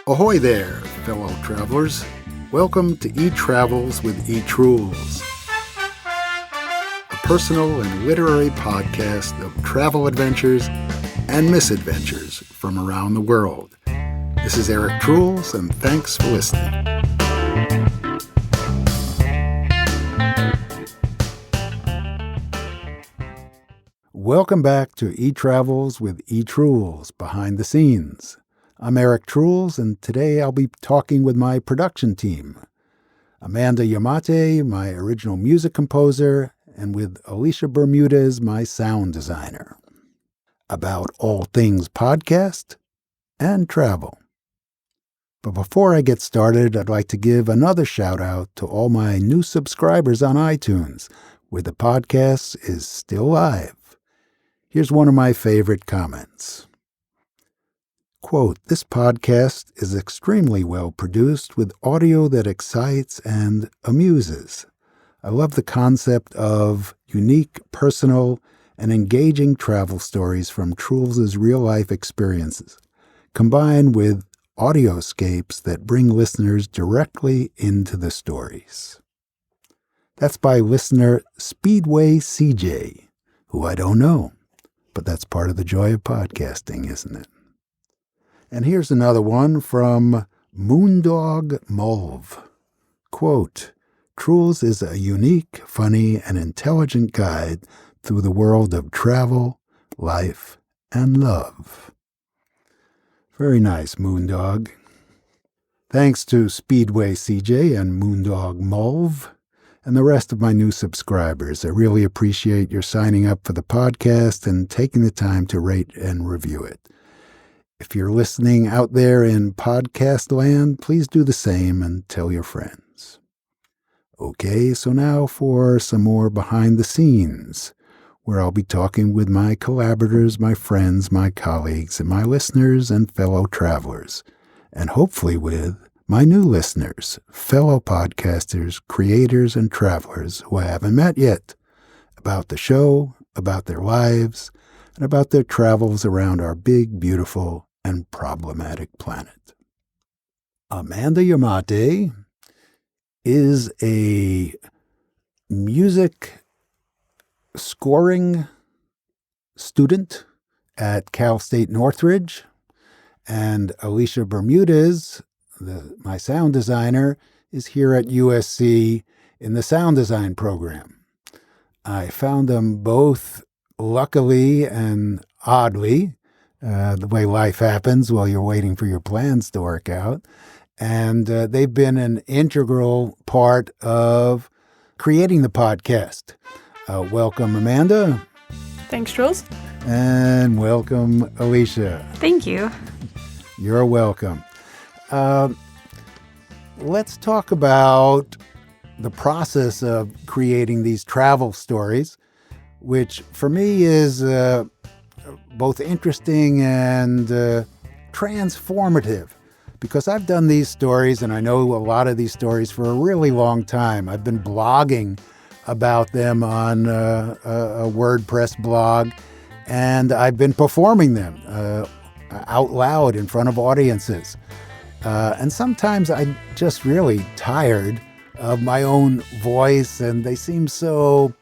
Ahoy there, fellow travelers. Welcome to E-Travels with E-Trules, a personal and literary podcast of travel adventures and misadventures from around the world. This is Eric Trules, and thanks for listening. Welcome back to E-Travels with E-Trules, Behind the Scenes. I'm Eric Trules, and today I'll be talking with my production team, Amanda Yamate, my original music composer, and with Alysha Bermudez, my sound designer, about all things podcast and travel. But before I get started, I'd like to give another shout out to all my new subscribers on iTunes, where the podcast is still live. Here's one of my favorite comments. Quote, "This podcast is extremely well produced with audio that excites and amuses. I love the concept of unique, personal, and engaging travel stories from Trules' real-life experiences, combined with audioscapes that bring listeners directly into the stories." That's by listener Speedway CJ, who I don't know, but that's part of the joy of podcasting, isn't it? And here's another one from Moondog Mulv. Quote, "Trules is a unique, funny, and intelligent guide through the world of travel, life, and love." Very nice, Moondog. Thanks to Speedway CJ and Moondog Mulv and the rest of my new subscribers. I really appreciate your signing up for the podcast and taking the time to rate and review it. If you're listening out there in podcast land, please do the same and tell your friends. Okay, so now for some more behind the scenes, where I'll be talking with my collaborators, my friends, my colleagues, and my listeners and fellow travelers, and hopefully with my new listeners, fellow podcasters, creators, and travelers who I haven't met yet, about the show, about their lives, and about their travels around our big, beautiful, and problematic planet. Amanda Yamate is a music scoring student at Cal State Northridge, and Alysha Bermudez, my sound designer, is here at USC in the sound design program. I found them both luckily and oddly, the way life happens while you're waiting for your plans to work out. And they've been an integral part of creating the podcast. Welcome, Amanda. Thanks, Trules. And welcome, Alysha. Thank you. You're welcome. Let's talk about the process of creating these travel stories, which for me is both interesting and transformative, because I've done these stories and I know a lot of these stories for a really long time. I've been blogging about them on a WordPress blog, and I've been performing them out loud in front of audiences. And sometimes I'm just really tired of my own voice, and they seem so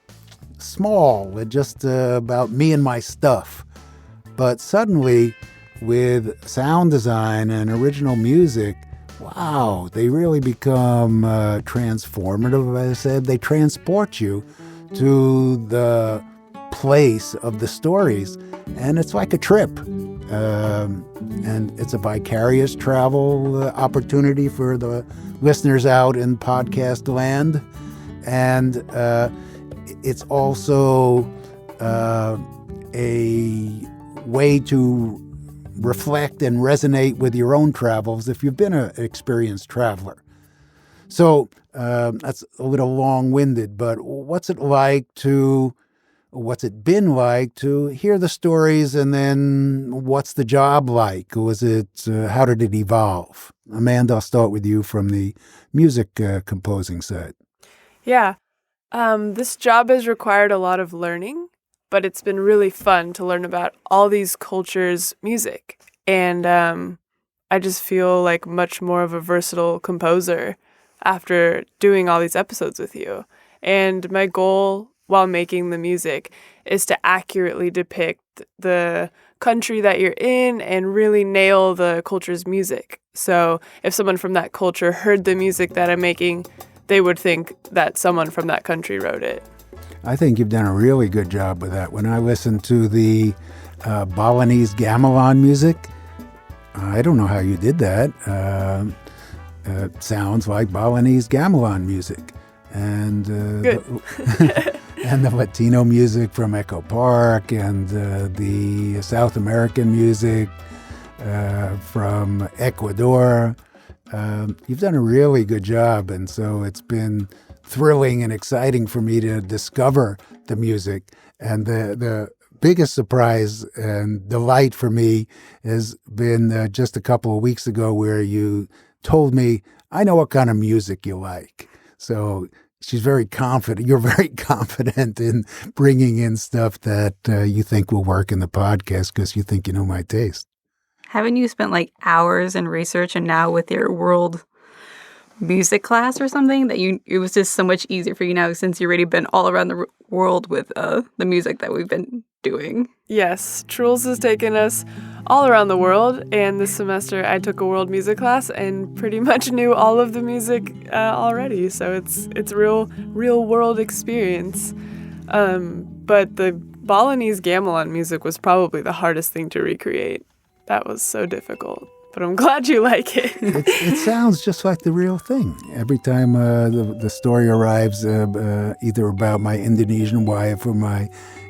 small and just about me and my stuff. But suddenly, with sound design and original music, wow, they really become transformative. As I said, they transport you to the place of the stories, and it's like a trip. And it's a vicarious travel opportunity for the listeners out in podcast land. And it's also a way to reflect and resonate with your own travels if you've been an experienced traveler. So that's a little long-winded, but what's it been like to hear the stories, and then what's the job like? How did it evolve? Amanda, I'll start with you from the music composing side. Yeah. This job has required a lot of learning, but it's been really fun to learn about all these cultures' music. And I just feel like much more of a versatile composer after doing all these episodes with you. And my goal while making the music is to accurately depict the country that you're in and really nail the culture's music. So if someone from that culture heard the music that I'm making, they would think that someone from that country wrote it. I think you've done a really good job with that. When I listen to the Balinese Gamelon music, I don't know how you did that. It sounds like Balinese Gamelon music. And Good. and the Latino music from Echo Park, and the South American music from Ecuador. You've done a really good job, and so it's been thrilling and exciting for me to discover the music. And the biggest surprise and delight for me has been just a couple of weeks ago, where you told me, I know what kind of music you like. So she's very confident. You're very confident in bringing in stuff that you think will work in the podcast because you think you know my taste. Haven't you spent like hours in research, and now with your world music class or something that it was just so much easier for you now since you've already been all around the world with the music that we've been doing? Yes, Trules has taken us all around the world, and this semester I took a world music class and pretty much knew all of the music already. So it's real world experience. But the Balinese Gamelon music was probably the hardest thing to recreate. That was so difficult. But I'm glad you like it. It sounds just like the real thing. Every time the story arrives, either about my Indonesian wife or my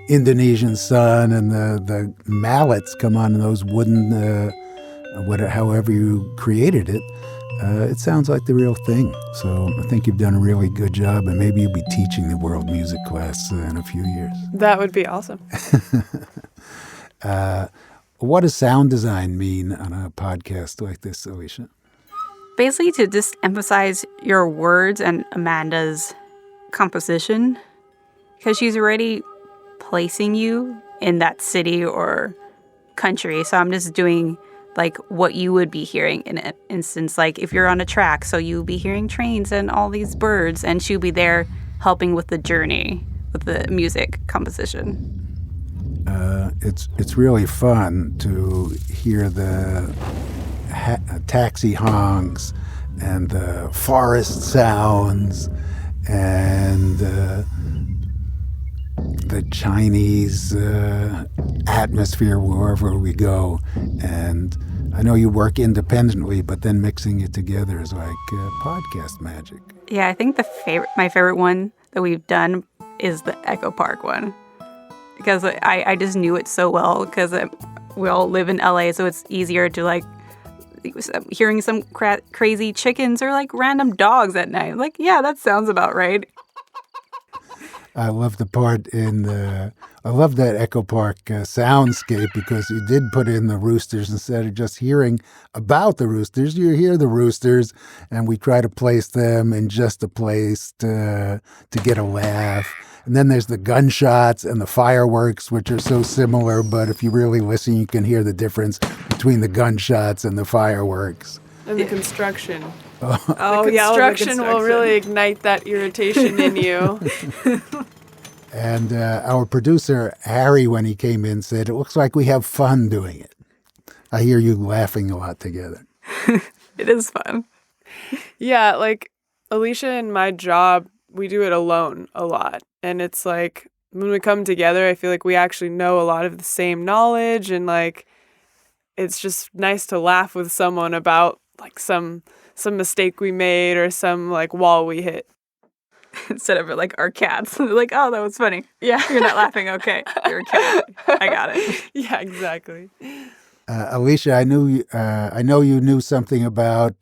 Indonesian son, and the mallets come on those wooden, however you created it, it sounds like the real thing. So I think you've done a really good job, and maybe you'll be teaching the world music class in a few years. That would be awesome. What does sound design mean on a podcast like this, Alysha? Basically to just emphasize your words and Amanda's composition, because she's already placing you in that city or country. So I'm just doing like what you would be hearing in an instance, like if you're on a track, so you'll be hearing trains and all these birds, and she'll be there helping with the journey, with the music composition. It's really fun to hear the taxi honks and the forest sounds and the Chinese atmosphere wherever we go. And I know you work independently, but then mixing it together is like podcast magic. Yeah, I think my favorite one that we've done is the Echo Park one. Because I just knew it so well, because we all live in LA, so it's easier to like hearing some crazy chickens or like random dogs at night. Like, yeah, that sounds about right. I love the part I love that Echo Park soundscape, because you did put in the roosters. Instead of just hearing about the roosters, you hear the roosters, and we try to place them in just a place to get a laugh. And then there's the gunshots and the fireworks, which are so similar, but if you really listen, you can hear the difference between the gunshots and the fireworks. And the construction. Oh, the construction will really ignite that irritation in you. And our producer, Harry, when he came in, said, it looks like we have fun doing it. I hear you laughing a lot together. It is fun. Yeah, like Alysha and my job, we do it alone a lot. And it's like when we come together, I feel like we actually know a lot of the same knowledge, and like it's just nice to laugh with someone about like some mistake we made or some like wall we hit. Instead of like our cats. Like, oh, that was funny. Yeah. You're not laughing. Okay. You're a cat. I got it. Yeah, exactly. Alysha, I know you knew something about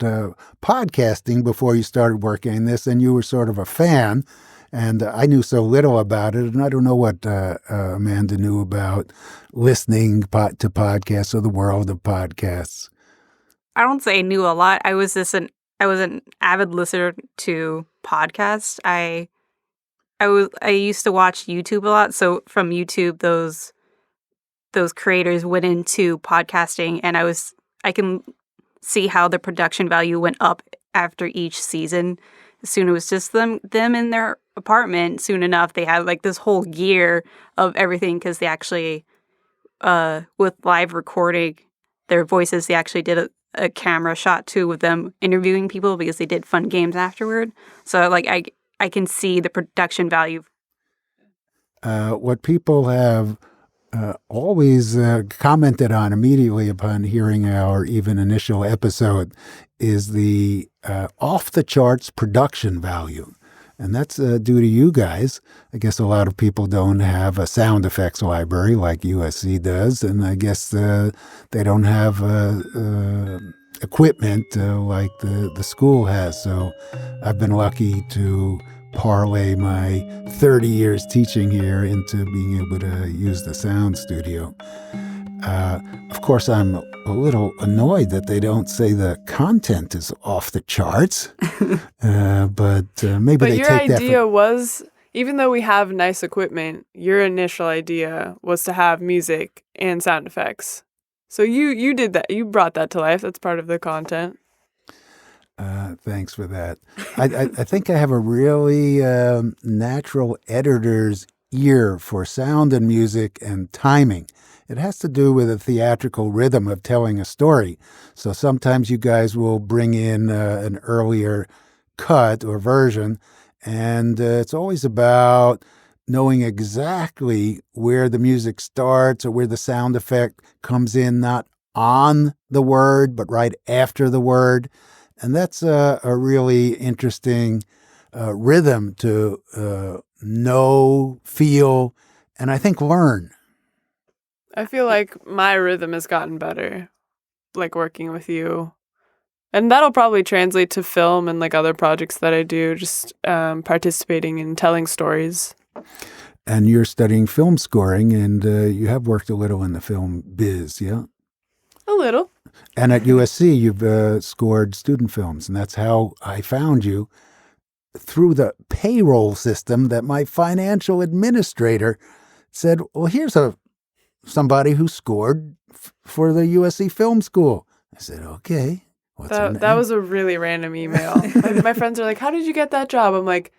podcasting before you started working in this, and you were sort of a fan. And I knew so little about it, and I don't know what Amanda knew about listening to podcasts or the world of podcasts. I don't say I knew a lot. I was an avid listener to podcasts. I used to watch YouTube a lot. So from YouTube, those creators went into podcasting, and I can see how the production value went up after each season. Soon it was just them in their apartment. Soon enough, they had like this whole gear of everything because they actually, with live recording their voices, they actually did a camera shot too with them interviewing people because they did fun games afterward. So like I can see the production value. What people have always commented on immediately upon hearing our even initial episode is the off-the-charts production value. And that's due to you guys. I guess a lot of people don't have a sound effects library like USC does, and I guess they don't have equipment like the school has. So I've been lucky to parlay my 30 years teaching here into being able to use the sound studio. Of course, I'm a little annoyed that they don't say the content is off the charts, but maybe But they your take that. idea was, even though we have nice equipment, your initial idea was to have music and sound effects. So you did that. You brought that to life. That's part of the content. Thanks for that. I think I have a really natural editor's ear for sound and music and timing. It has to do with the theatrical rhythm of telling a story. So sometimes you guys will bring in an earlier cut or version, and it's always about knowing exactly where the music starts or where the sound effect comes in, not on the word, but right after the word. And that's a really interesting rhythm to know, feel, and I think learn. I feel like my rhythm has gotten better, like working with you. And that'll probably translate to film and like other projects that I do, just participating in telling stories. And you're studying film scoring, and you have worked a little in the film biz, yeah? A little. And at USC, you've scored student films, and that's how I found you, through the payroll system that my financial administrator said, well, here's somebody who scored for the USC Film School. I said, okay. What's her name? That was a really random email. My friends are like, how did you get that job? I'm like,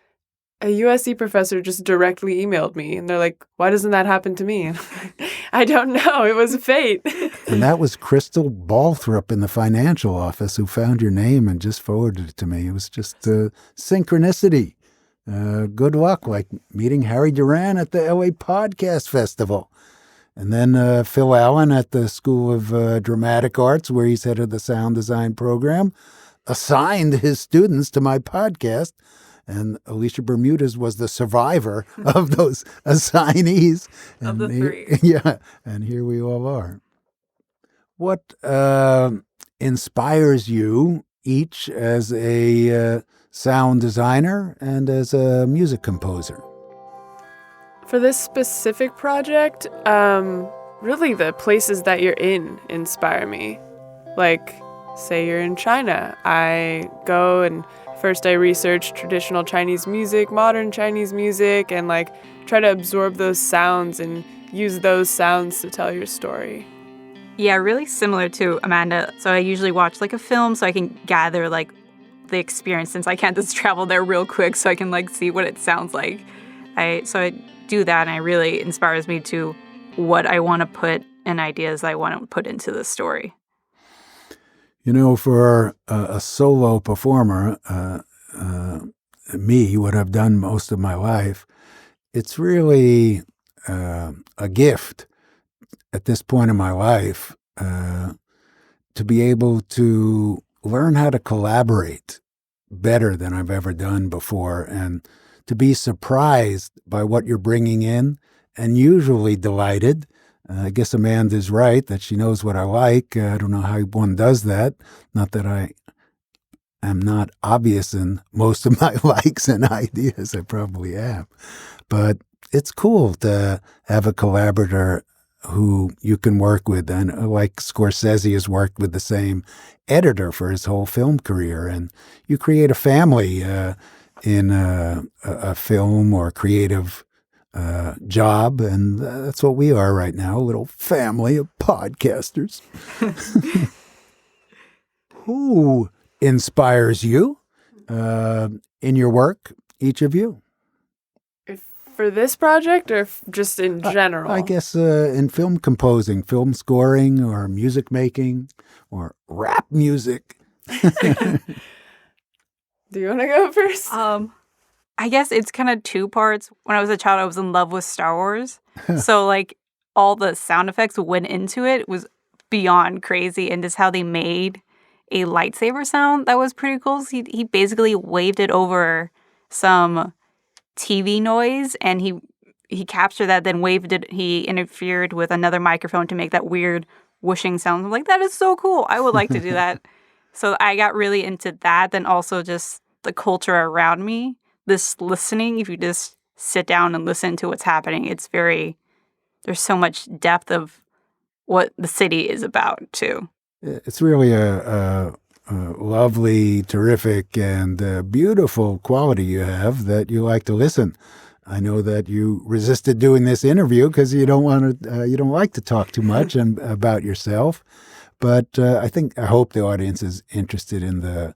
a USC professor just directly emailed me. And they're like, why doesn't that happen to me? And I'm like, I don't know. It was fate. And that was Crystal Balthrop in the financial office who found your name and just forwarded it to me. It was just synchronicity. Good luck, like meeting Harry Duran at the LA Podcast Festival. And then Phil Allen at the School of Dramatic Arts, where he's head of the sound design program, assigned his students to my podcast. And Alysha Bermudez was the survivor of those assignees. Of the three. Yeah, and here we all are. What inspires you each as a sound designer and as a music composer? For this specific project, really the places that you're in inspire me. Like, say you're in China. I go and first I research traditional Chinese music, modern Chinese music, and like try to absorb those sounds and use those sounds to tell your story. Yeah, really similar to Amanda. So I usually watch like a film so I can gather like the experience, since I can't just travel there real quick, so I can like see what it sounds like. I do that, and it really inspires me to what I want to put and ideas I want to put into the story. You know, for a solo performer, me, what I've done most of my life, it's really a gift at this point in my life to be able to learn how to collaborate better than I've ever done before, and to be surprised by what you're bringing in, and usually delighted. I guess Amanda's right that she knows what I like. I don't know how one does that. Not that I am not obvious in most of my likes and ideas. I probably am. But it's cool to have a collaborator who you can work with. And like Scorsese has worked with the same editor for his whole film career. And you create a family in a film or creative job, and that's what we are right now, a little family of podcasters. Who inspires you in your work, each of you? For this project or just in general? I guess in film composing, film scoring, or music making, or rap music. Do you want to go first? I guess it's kind of two parts. When I was a child, I was in love with Star Wars. So, like, all the sound effects went into it was beyond crazy. And just how they made a lightsaber sound, that was pretty cool. So he basically waved it over some TV noise, and he captured that, then waved it. He interfered with another microphone to make that weird whooshing sound. I'm like, that is so cool. I would like to do that. So I got really into that. Then also just the culture around me, this listening. If you just sit down and listen to what's happening, there's so much depth of what the city is about too. It's really a lovely, terrific, and beautiful quality you have that you like to listen. I know that you resisted doing this interview because you don't like to talk too much about yourself. But I hope the audience is interested in the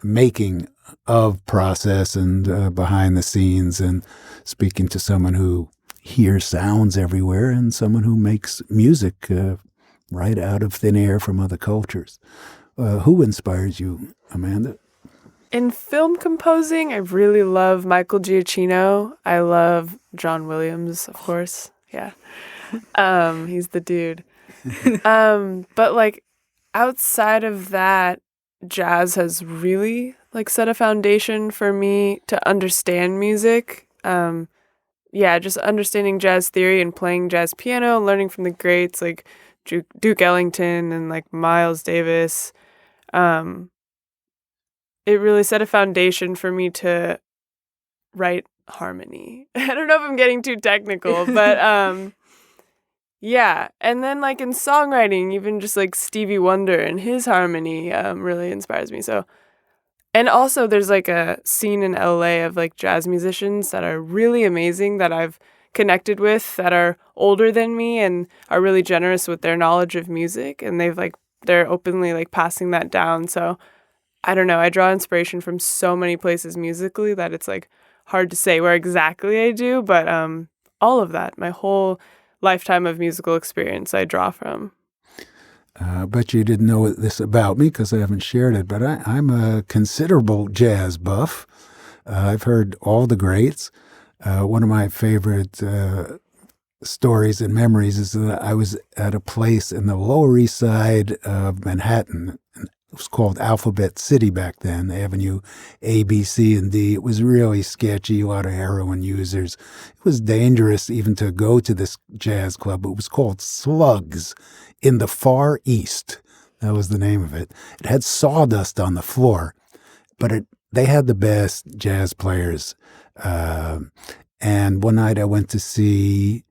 making of process and behind the scenes, and speaking to someone who hears sounds everywhere and someone who makes music right out of thin air from other cultures. Who inspires you, Amanda? In film composing, I really love Michael Giacchino. I love John Williams, of course. Yeah. He's the dude. But like outside of that, jazz has really like set a foundation for me to understand music. Just understanding jazz theory and playing jazz piano, learning from the greats like Duke Ellington and like Miles Davis. It really set a foundation for me to write harmony. I don't know if I'm getting too technical, but yeah. And then like in songwriting, even just like Stevie Wonder and his harmony really inspires me. So, and also there's like a scene in LA of like jazz musicians that are really amazing that I've connected with, that are older than me and are really generous with their knowledge of music, and they're openly like passing that down. So I don't know, I draw inspiration from so many places musically that it's like hard to say where exactly I do, but all of that, my whole lifetime of musical experience I draw from. I bet you didn't know this about me because I haven't shared it, but I'm a considerable jazz buff. I've heard all the greats. One of my favorite stories and memories is that I was at a place in the Lower East Side of Manhattan. It was called Alphabet City back then, Avenue A, B, C, and D. It was really sketchy, a lot of heroin users. It was dangerous even to go to this jazz club. It was called Slugs in the Far East. That was the name of it. It had sawdust on the floor, but they had the best jazz players. And one night I went to see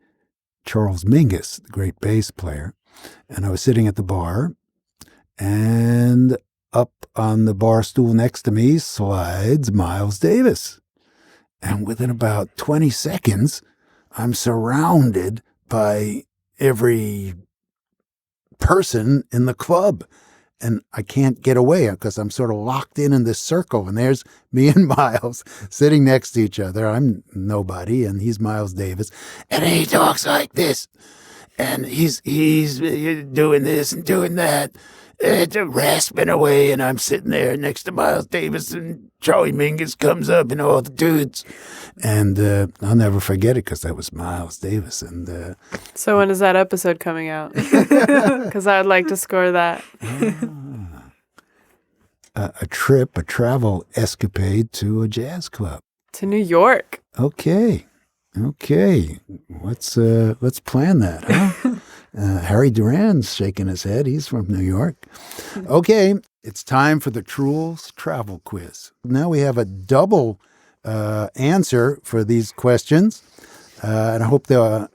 Charles Mingus, the great bass player, and I was sitting at the bar, and up on the bar stool next to me slides Miles Davis. And within about 20 seconds, I'm surrounded by every person in the club. And I can't get away because I'm sort of locked in this circle. And there's me and Miles sitting next to each other. I'm nobody, and he's Miles Davis. And he talks like this. And he's doing this and doing that. It's rasping away, and I'm sitting there next to Miles Davis, and Charlie Mingus comes up, and all the dudes. And I'll never forget it because that was Miles Davis. And so when is that episode coming out? Because I would like to score that. A travel escapade to a jazz club. To New York. Okay. Let's plan that, huh? Harry Duran's shaking his head. He's from New York. Okay, it's time for the Trules Travel Quiz. Now we have a double answer for these questions. And I hope the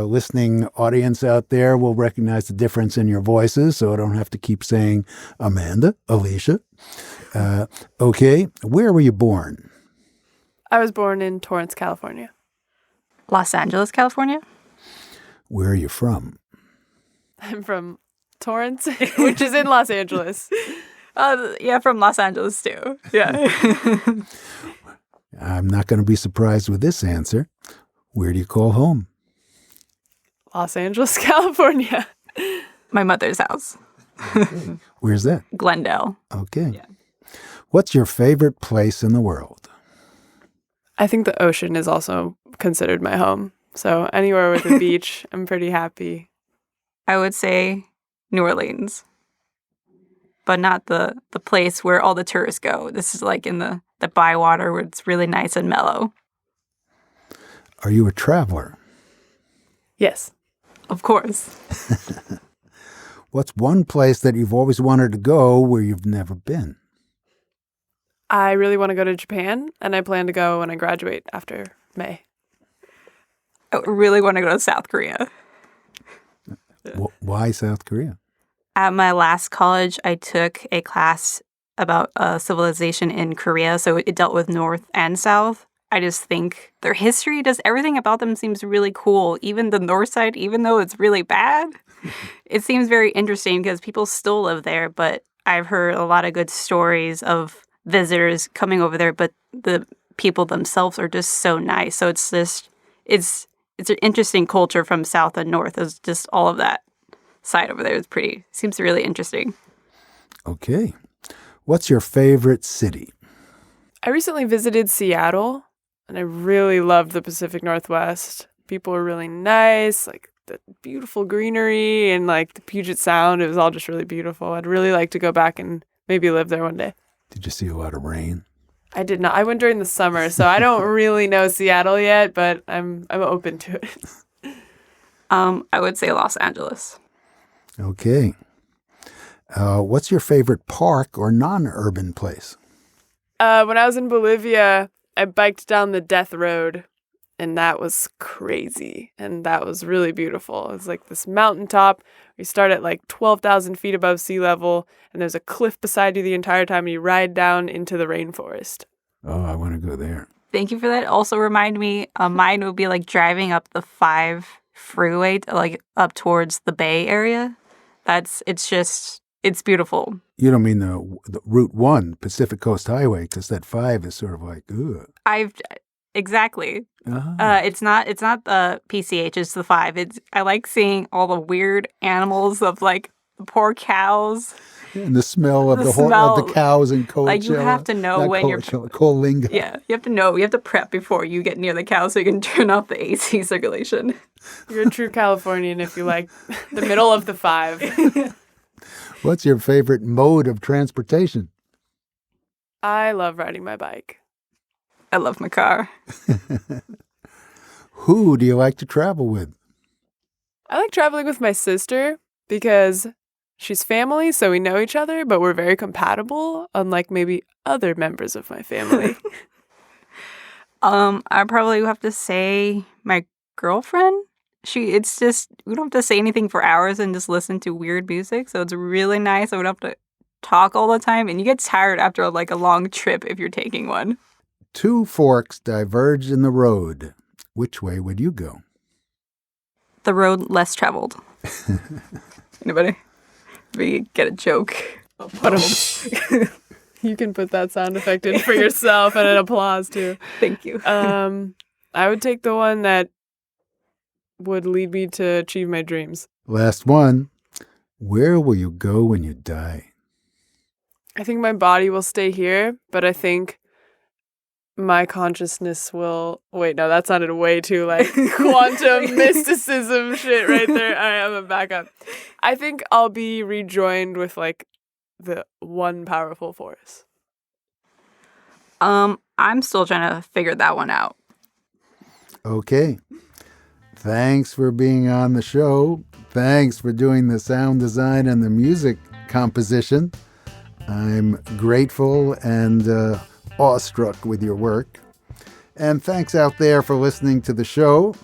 listening audience out there will recognize the difference in your voices, so I don't have to keep saying Amanda, Alysha. Okay, where were you born? I was born in Torrance, California. Los Angeles, California. Where are you from? I'm from Torrance, which is in Los Angeles. Yeah, from Los Angeles too. Yeah. I'm not going to be surprised with this answer. Where do you call home? Los Angeles, California. My mother's house. Where's that? Glendale. Okay. Yeah. What's your favorite place in the world? I think the ocean is also considered my home. So anywhere with a beach, I'm pretty happy. I would say New Orleans, but not the place where all the tourists go. This is like in the bywater where it's really nice and mellow. Are you a traveler? Yes. Of course. What's one place that you've always wanted to go where you've never been? I really want to go to Japan, and I plan to go when I graduate after May. I really want to go to South Korea. Why South Korea? At my last college, I took a class about civilization in Korea, so it dealt with North and South. I just think their history, everything about them seems really cool. Even the North side, even though it's really bad, it seems very interesting because people still live there. But I've heard a lot of good stories of visitors coming over there, but the people themselves are just so nice. So it's an interesting culture from South and North. It's just all of that side over there seems really interesting. Okay. What's your favorite city? I recently visited Seattle, and I really loved the Pacific Northwest. People were really nice, like the beautiful greenery and like the Puget Sound. It was all just really beautiful. I'd really like to go back and maybe live there one day. Did you see a lot of rain? I did not. I went during the summer, so I don't really know Seattle yet, but I'm open to it. I would say Los Angeles. Okay. What's your favorite park or non-urban place? When I was in Bolivia, I biked down the Death Road, and that was crazy, and that was really beautiful. It was like this mountaintop. You start at like 12,000 feet above sea level, and there's a cliff beside you the entire time, and you ride down into the rainforest. Oh, I want to go there. Thank you for that. Also remind me, mine would be like driving up the 5 freeway, like up towards the Bay Area. It's beautiful. You don't mean the Route 1 Pacific Coast Highway, because that 5 is sort of like, ugh. Exactly. Uh-huh. It's not the PCH, it's the 5. I like seeing all the weird animals of like the poor cows. And the smell of of the cows in Coachella. Like you have to know when you're Coalinga. Yeah, you have to prep before you get near the cows so you can turn off the AC circulation. You're a true Californian if you like the middle of the 5. What's your favorite mode of transportation? I love riding my bike. I love my car. Who do you like to travel with? I like traveling with my sister because she's family, so we know each other, but we're very compatible, unlike maybe other members of my family. I probably have to say my girlfriend. It's just, we don't have to say anything for hours and just listen to weird music, so it's really nice. I would have to talk all the time, and you get tired after like a long trip if you're taking one. 2 forks diverge in the road. Which way would you go? The road less traveled. Anybody? We get a joke. You can put that sound effect in for yourself and an applause too. Thank you. I would take the one that would lead me to achieve my dreams. Last one. Where will you go when you die? I think my body will stay here, but I think my consciousness will... Wait, no, that sounded way too like quantum mysticism shit right there. All right, I'm gonna back up. I think I'll be rejoined with like the one powerful force. I'm still trying to figure that one out. Okay. Thanks for being on the show. Thanks for doing the sound design and the music composition. I'm grateful and awestruck with your work. And thanks out there for listening to the show.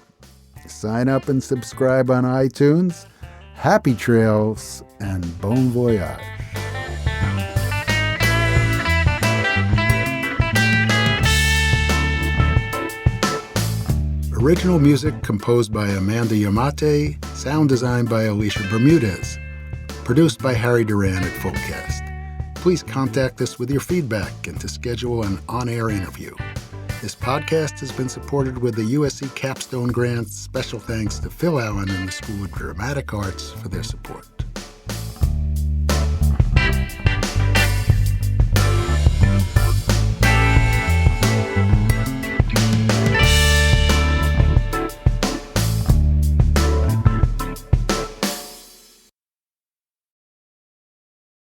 Sign up and subscribe on iTunes. Happy trails and bon voyage. Original music composed by Amanda Yamate, sound designed by Alysha Bermudez, produced by Harry Duran at Fullcast. Please contact us with your feedback and to schedule an on-air interview. This podcast has been supported with the USC Capstone Grant. Special thanks to Phil Allen and the School of Dramatic Arts for their support.